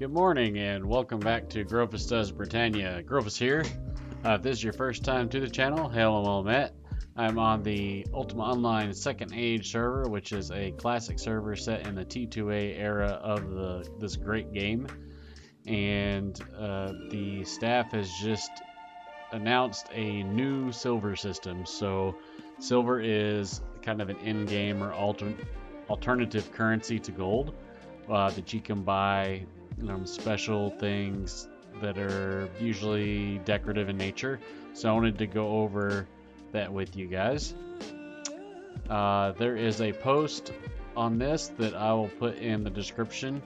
Good morning and welcome back to Grovus Does Britannia. Grovus here. If this is your first time to the channel, hail and well met. I'm on the Ultima Online Second Age server, which is a classic server set in the T2A era of this great game. And the staff has just announced a new silver system. So silver is kind of an in-game or alternative currency to gold that you can buy special things that are usually decorative in nature. So I wanted to go over that with you guys. There is a post on this that I will put in the description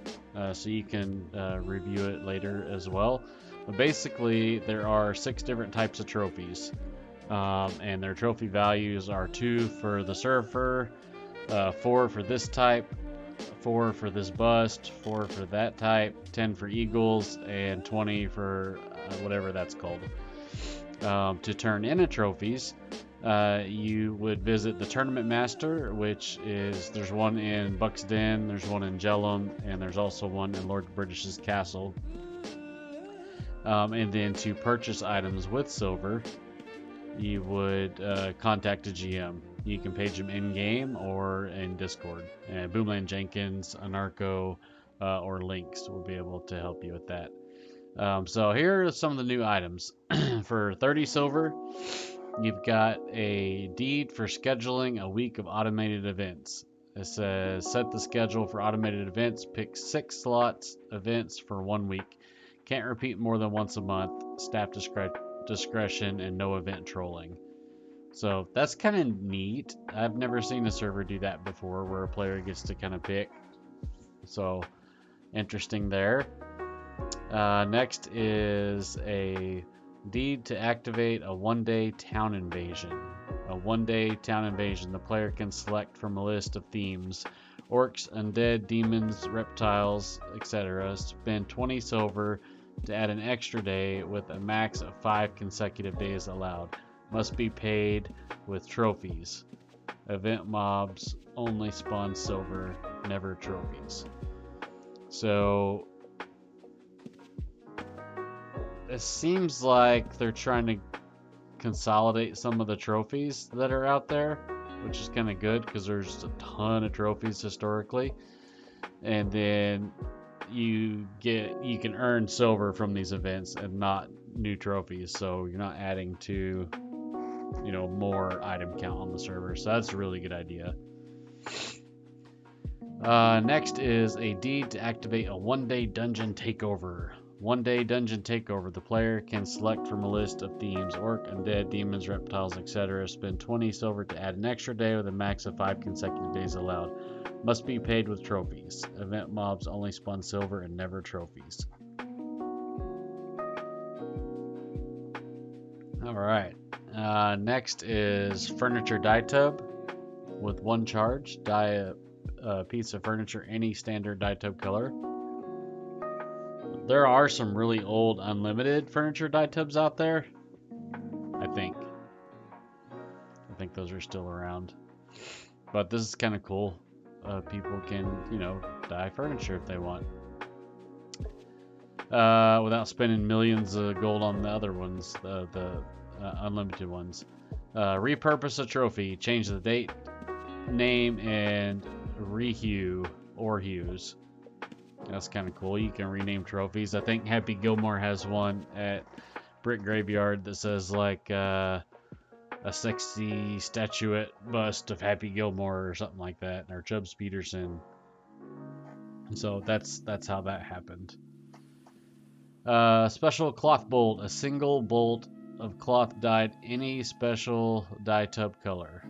so you can review it later as well. But basically there are 6 different types of trophies, and their trophy values are 2 for the surfer, 4 for this type, 4 for this bust, 4 for that type, 10 for eagles, and 20 for whatever that's called. To turn into trophies, you would visit the Tournament Master, which is, there's one in Buxden, there's one in Jellum, and there's also one in Lord British's castle. And then to purchase items with silver, you would contact a GM. You can page them in-game or in Discord. And Boomland Jenkins, Anarcho, or Lynx will be able to help you with that. So here are some of the new items. For 30 silver, you've got a deed for scheduling a week of automated events. It says, set the schedule for automated events, pick 6 slots events for 1 week. Can't repeat more than once a month, staff discretion, and no event trolling. So that's kind of neat. I've never seen a server do that before, where a player gets to kind of pick. So interesting there. Next is a deed to activate a 1-day town invasion. A 1-day town invasion. The player can select from a list of themes: orcs, undead, demons, reptiles, etc. Spend 20 silver to add an extra day with a max of 5 consecutive days allowed. Must be paid with trophies. Event mobs only spawn silver, never trophies. So it seems like they're trying to consolidate some of the trophies that are out there, which is kind of good because there's a ton of trophies historically. And then you can earn silver from these events and not new trophies, so you're not adding to more item count on the server. So that's a really good idea. Next is a deed to activate a 1-day dungeon takeover. 1-day dungeon takeover. The player can select from a list of themes: orc, undead, demons, reptiles, etc. Spend 20 silver to add an extra day with a max of 5 consecutive days allowed. Must be paid with trophies. Event mobs only spawn silver and never trophies. Alright. Next is furniture dye tub with 1 charge. Dye a piece of furniture any standard dye tub color. There are some really old unlimited furniture dye tubs out there. I think those are still around. But this is kind of cool. People can, dye furniture if they want. Without spending millions of gold on the other ones, the unlimited ones. Repurpose a trophy. Change the date, name, and rehue or hues. That's kind of cool. You can rename trophies. I think Happy Gilmore has one at Brick Graveyard that says like a sexy statuette bust of Happy Gilmore or something like that, or Chubbs Peterson. So that's how that happened. Special cloth bolt. A single bolt of cloth dyed any special dye tub color.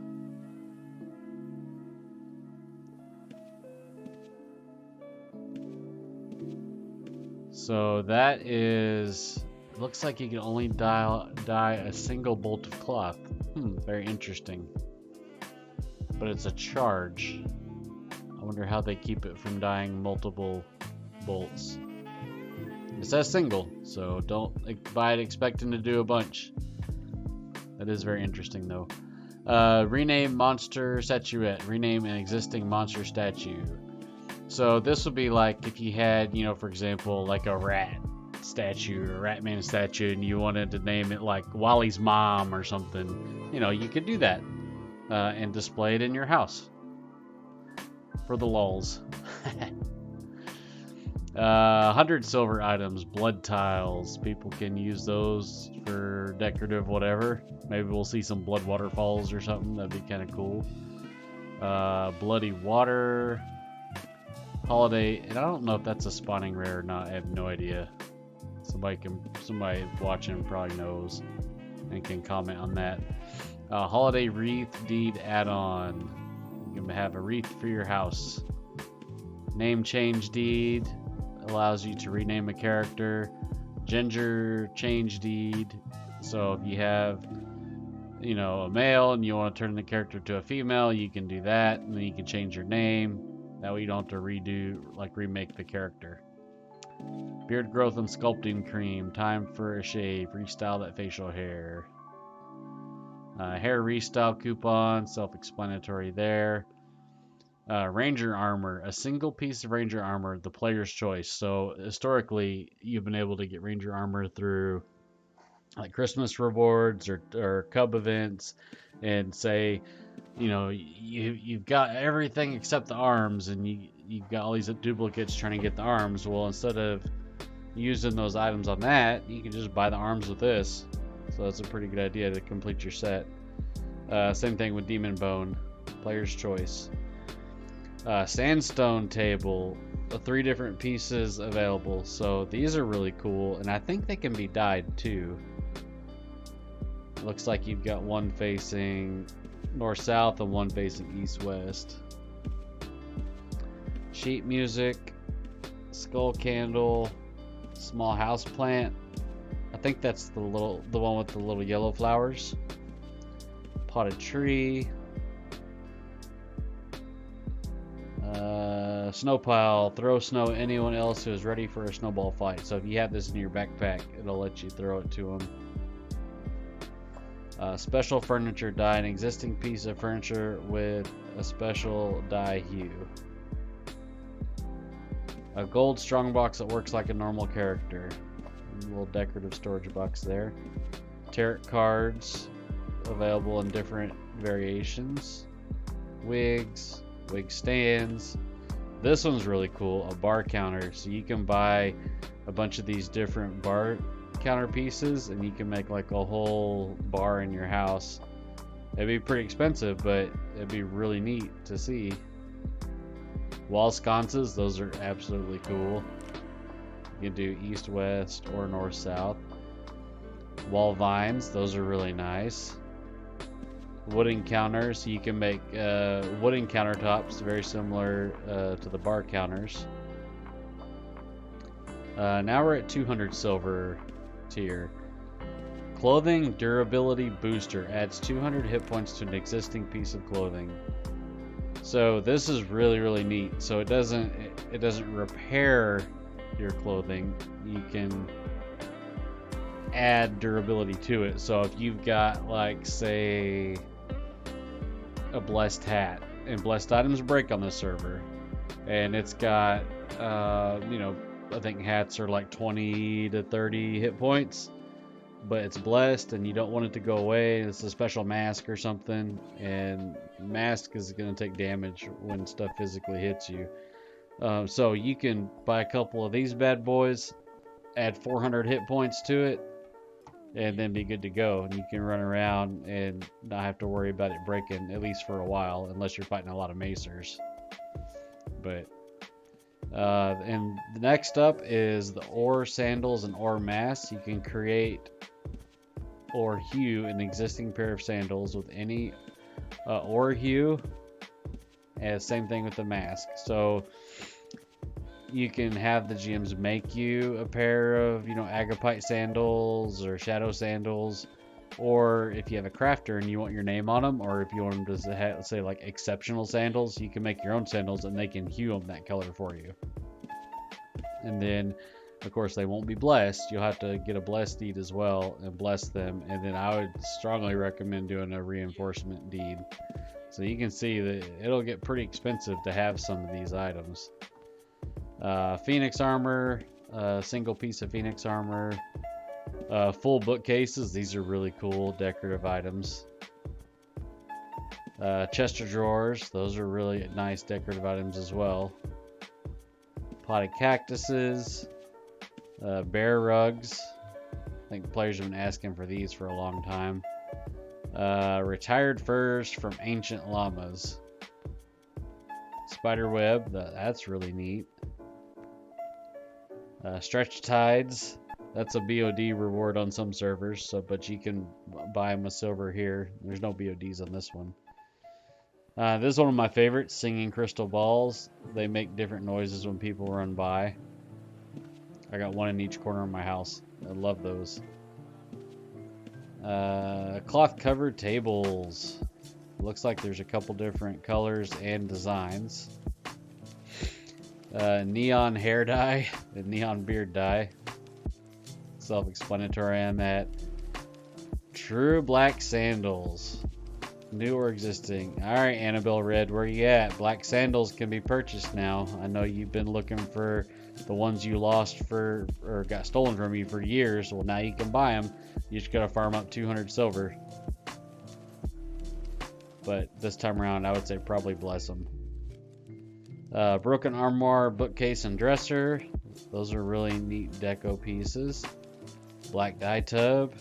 So that is, looks like you can only dye a single bolt of cloth. Very interesting. But it's a charge. I wonder how they keep it from dyeing multiple bolts. It says single, so don't buy it expecting to do a bunch. That is very interesting though. Rename monster statuette. Rename an existing monster statue. So this would be like if you had, you know, for example, like a rat statue or a Ratman statue, and you wanted to name it like Wally's mom or something. You know, you could do that and display it in your house for the lulz. 100 silver items, blood tiles. People can use those for decorative whatever. Maybe we'll see some blood waterfalls or something. That'd be kind of cool. Bloody water. Holiday, and I don't know if that's a spawning rare or not. I have no idea. Somebody watching probably knows and can comment on that. Holiday wreath deed add-on. You can have a wreath for your house. Name change deed allows you to rename a character. Gender change deed. So if you have, you know, a male and you want to turn the character to a female, you can do that, and then you can change your name. That way you don't have to remake the character. Beard growth and sculpting cream. Time for a shave. Restyle that facial hair. Hair restyle coupon. Self-explanatory there. Ranger armor. A single piece of ranger armor, the player's choice. So historically, you've been able to get ranger armor through like Christmas rewards or Cub events, and say, you know, you've got everything except the arms, and you've got all these duplicates trying to get the arms. Well, instead of using those items on that, you can just buy the arms with this. So that's a pretty good idea to complete your set. Same thing with Demon Bone, player's choice. Sandstone table, 3 different pieces available. So these are really cool, and I think they can be dyed too. Looks like you've got one facing north-south and one facing east-west. Sheet music, skull candle, small house plant. I think that's the one with the little yellow flowers. Potted tree. Snow pile. Throw snow at anyone else who is ready for a snowball fight. So if you have this in your backpack, it'll let you throw it to them. Special furniture dye. An existing piece of furniture with a special dye hue. A gold strongbox that works like a normal character. A little decorative storage box there. Tarot cards available in different variations. Wigs, wig stands. This one's really cool, a bar counter. So you can buy a bunch of these different bar counter pieces, and you can make like a whole bar in your house. It'd be pretty expensive, but it'd be really neat to see. Wall sconces, those are absolutely cool. You can do east, west, or north, south. Wall vines, those are really nice. Wooden counters, you can make wooden countertops, very similar to the bar counters. Now we're at 200 silver tier. Clothing durability booster adds 200 hit points to an existing piece of clothing. So this is really neat. So it doesn't repair your clothing. You can add durability to it. So if you've got, like, say, a blessed hat, and blessed items break on this server, and it's got you know, I think hats are like 20 to 30 hit points, but it's blessed and you don't want it to go away. It's a special mask or something, and mask is going to take damage when stuff physically hits you. So you can buy a couple of these bad boys, add 400 hit points to it, and then be good to go. And you can run around and not have to worry about it breaking, at least for a while, unless you're fighting a lot of macers. But and the next up is the ore sandals and ore masks. You can create or hue an existing pair of sandals with any ore hue, and same thing with the mask. So you can have the GMs make you a pair of, you know, agapite sandals or shadow sandals, or if you have a crafter and you want your name on them, or if you want them to say like exceptional sandals, you can make your own sandals and they can hue them that color for you. And then of course they won't be blessed. You'll have to get a blessed deed as well and bless them. And then I would strongly recommend doing a reinforcement deed. So you can see that it'll get pretty expensive to have some of these items. Phoenix armor, single piece of Phoenix armor, full bookcases. These are really cool decorative items. Chest of drawers. Those are really nice decorative items as well. Potted cactuses. Bear rugs. I think players have been asking for these for a long time. Retired furs from ancient llamas. Spider web. That's really neat. Stretch tides. That's a BOD reward on some servers, but you can buy them with silver here. There's no BODs on this one. This is one of my favorites, singing crystal balls. They make different noises when people run by. I got one in each corner of my house. I love those. Cloth covered tables. Looks like there's a couple different colors and designs. Neon hair dye and neon beard dye. Self-explanatory on that. True black sandals. New or existing. Alright, Annabelle Red, where you at? Black sandals can be purchased now. I know you've been looking for the ones you lost or got stolen from you for years. Well, now you can buy them. You just gotta farm up 200 silver. But this time around, I would say probably bless them. Broken armoire, bookcase, and dresser. Those are really neat deco pieces. Black dye tub.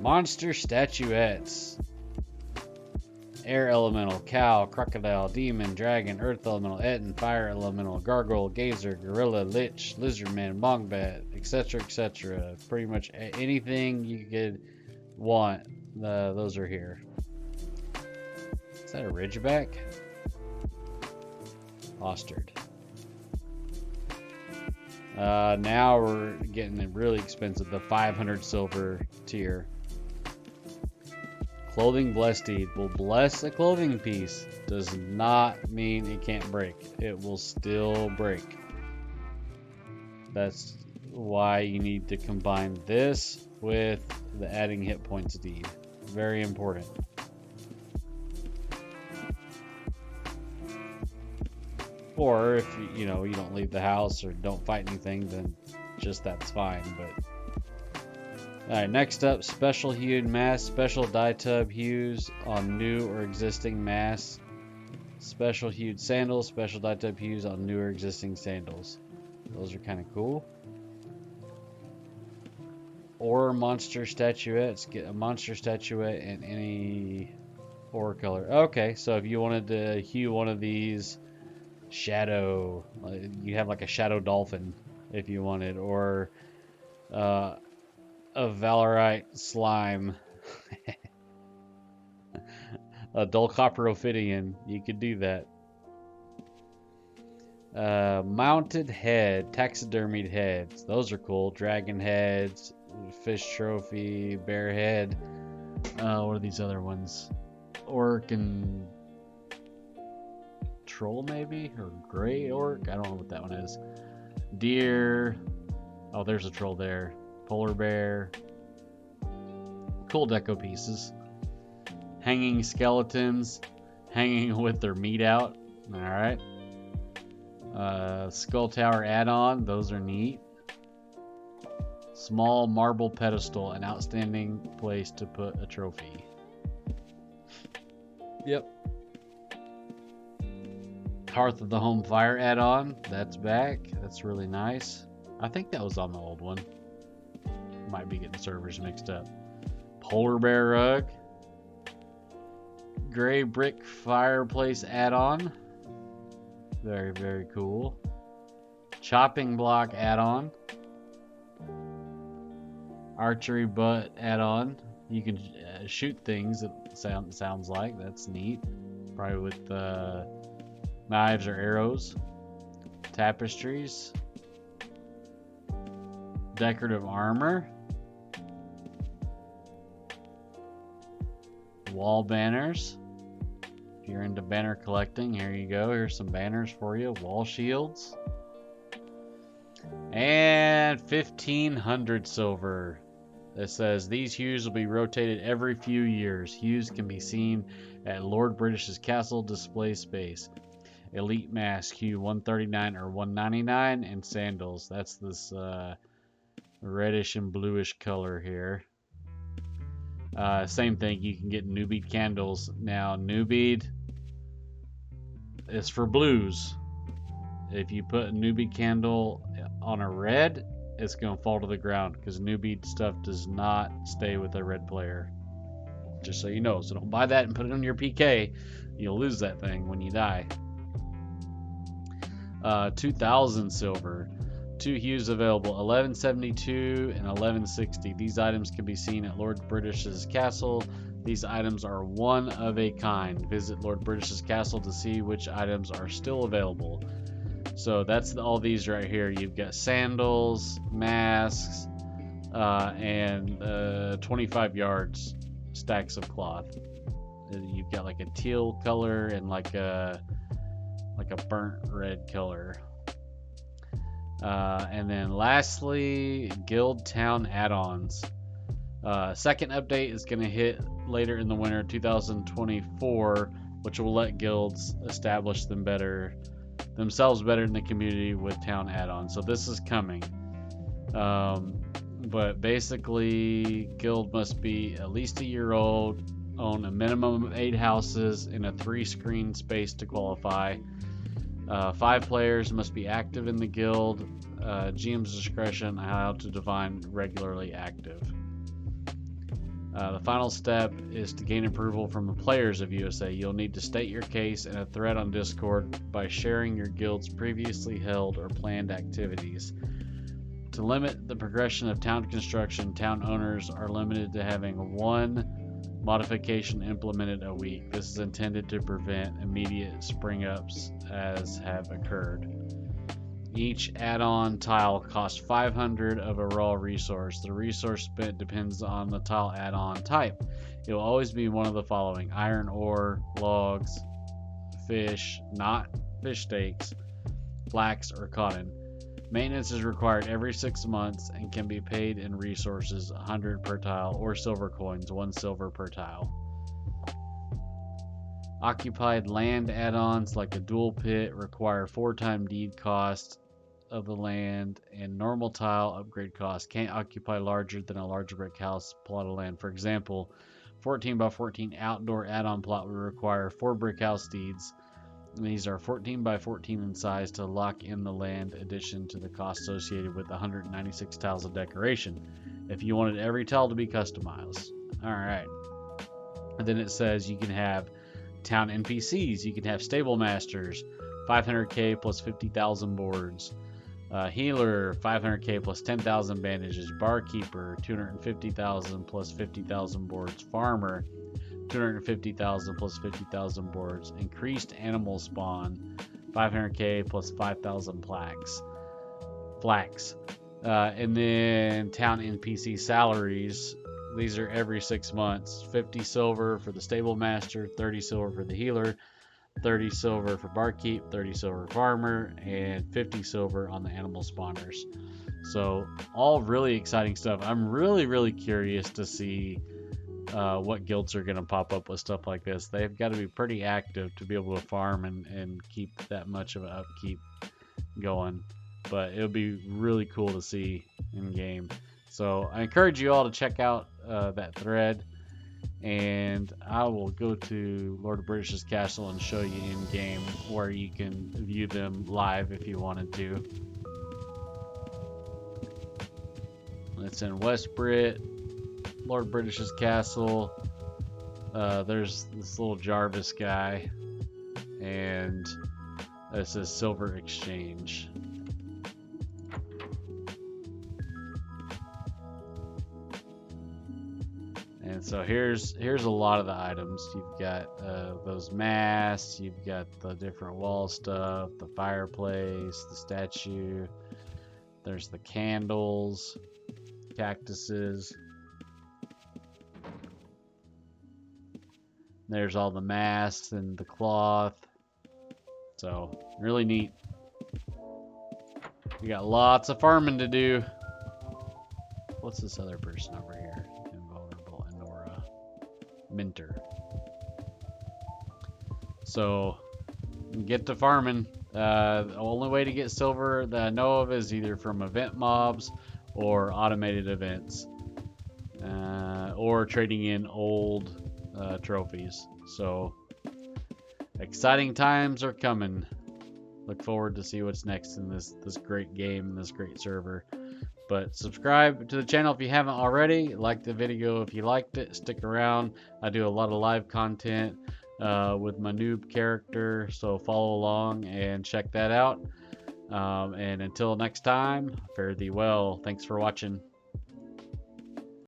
Monster statuettes. Air elemental, cow, crocodile, demon, dragon, earth elemental, Etten, fire elemental, gargoyle, gazer, gorilla, lich, lizardman, wombat, etc., etc. Pretty much anything you could want, those are here. Is that a ridgeback? Ostrich. Now we're getting it really expensive, the 500 silver tier. Clothing blessed deed. Will bless a clothing piece. Does not mean it can't break. It will still break. That's why you need to combine this with the adding hit points deed. Very important. Or if you don't leave the house or don't fight anything, then just that's fine. But alright, next up, special hued mask, special dye tub hues on new or existing masks, special hued sandals, special dye tub hues on new or existing sandals. Those are kind of cool. Or monster statuettes. Get a monster statuette in any ore color. Okay, so if you wanted to hue one of these shadow, you have like a shadow dolphin if you wanted, or a Valorite slime, a Dulcopterophidian, you could do that. Mounted head, taxidermied heads, those are cool. Dragon heads, fish trophy, bear head. What are these other ones? Orc and troll maybe, or gray orc, I don't know what that one is. Deer, oh there's a troll there. Polar bear. Cool deco pieces. Hanging skeletons, hanging with their meat out. Alright. Skull tower add-on, those are neat. Small marble pedestal, an outstanding place to put a trophy. Yep. Hearth of the Home Fire add-on, that's back. That's really nice. I think that was on the old one. Might be getting servers mixed up. Polar bear rug. Gray brick fireplace add-on. Very, very cool. Chopping block add-on. Archery butt add-on. You can shoot things, it sounds like. That's neat. Probably with knives or arrows. Tapestries. Decorative armor. Wall banners. If you're into banner collecting, here you go. Here's some banners for you. Wall shields. And 1500 silver. It says these hues will be rotated every few years. Hues can be seen at Lord British's castle display space. elite mask hue 139 or 199, and sandals. That's this reddish and bluish color here. Same thing, you can get Newbie Candles. Now, Newbie is for blues. If you put a Newbie Candle on a red, it's going to fall to the ground because Newbie stuff does not stay with a red player. Just so you know. So don't buy that and put it on your PK. You'll lose that thing when you die. 2000 silver. 2 hues available, 1172 and 1160. These items can be seen at Lord British's castle. These items are one of a kind. Visit Lord British's castle to see which items are still available. So that's all these right here. You've got sandals, masks, and 25 yards stacks of cloth. You've got like a teal color and like a burnt red color. And then lastly, Guild Town add-ons. Second update is going to hit later in the winter 2024, which will let guilds establish themselves better in the community with town add-ons. So this is coming. But basically, guild must be at least a year old, own a minimum of 8 houses in a 3-screen space to qualify. 5 players must be active in the guild. GM's discretion how to define regularly active. The final step is to gain approval from the players of UOSA. You'll need to state your case in a thread on Discord by sharing your guild's previously held or planned activities. To limit the progression of town construction, town owners are limited to having 1 modification implemented a week. This is intended to prevent immediate spring-ups as have occurred. Each add-on tile costs 500 of a raw resource. The resource spent depends on the tile add-on type. It will always be one of the following: iron ore, logs, fish, not fish steaks, flax, or cotton. Maintenance is required every 6 months and can be paid in resources, 100 per tile, or silver coins, 1 silver per tile. Occupied land add-ons like a dual pit require 4-time deed cost of the land, and normal tile upgrade cost. Can't occupy larger than a large brick house plot of land. For example, 14 by 14 outdoor add-on plot would require 4 brick house deeds. These are 14 by 14 in size to lock in the land addition to the cost associated with 196 tiles of decoration if you wanted every tile to be customized. Alright. And then it says you can have town NPCs, you can have stable masters, 500k plus 50,000 boards, healer, 500k plus 10,000 bandages, barkeeper, 250,000 plus 50,000 boards, farmer, 250,000 plus 50,000 boards, increased animal spawn, 500k plus 5,000 flax. And then town NPC salaries. These are every 6 months. 50 silver for the stable master, 30 silver for the healer, 30 silver for barkeep, 30 silver farmer, and 50 silver on the animal spawners. So all really exciting stuff. I'm really curious to see what guilds are going to pop up with stuff like this. They've got to be pretty active to be able to farm and keep that much of an upkeep going. But it'll be really cool to see in game. So I encourage you all to check out that thread, and I will go to Lord British's castle and show you in game where you can view them live if you wanted to. It's in West Brit, Lord British's castle. There's this little Jarvis guy, and it says Silver Exchange. And so here's a lot of the items. You've got those masks, you've got the different wall stuff, the fireplace, the statue. There's the candles, cactuses. There's all the masks and the cloth. So really neat. We got lots of farming to do. What's this other person over here? Invulnerable, Enora, Minter. So get to farming. The only way to get silver that I know of is either from event mobs or automated events, or trading in old trophies. So exciting times are coming. Look forward to see what's next in this great game, this great server. But subscribe to the channel if you haven't already. Like the video if you liked it. Stick around. I do a lot of live content with my noob character, so follow along and check that out. And until next time, fare thee well. Thanks for watching.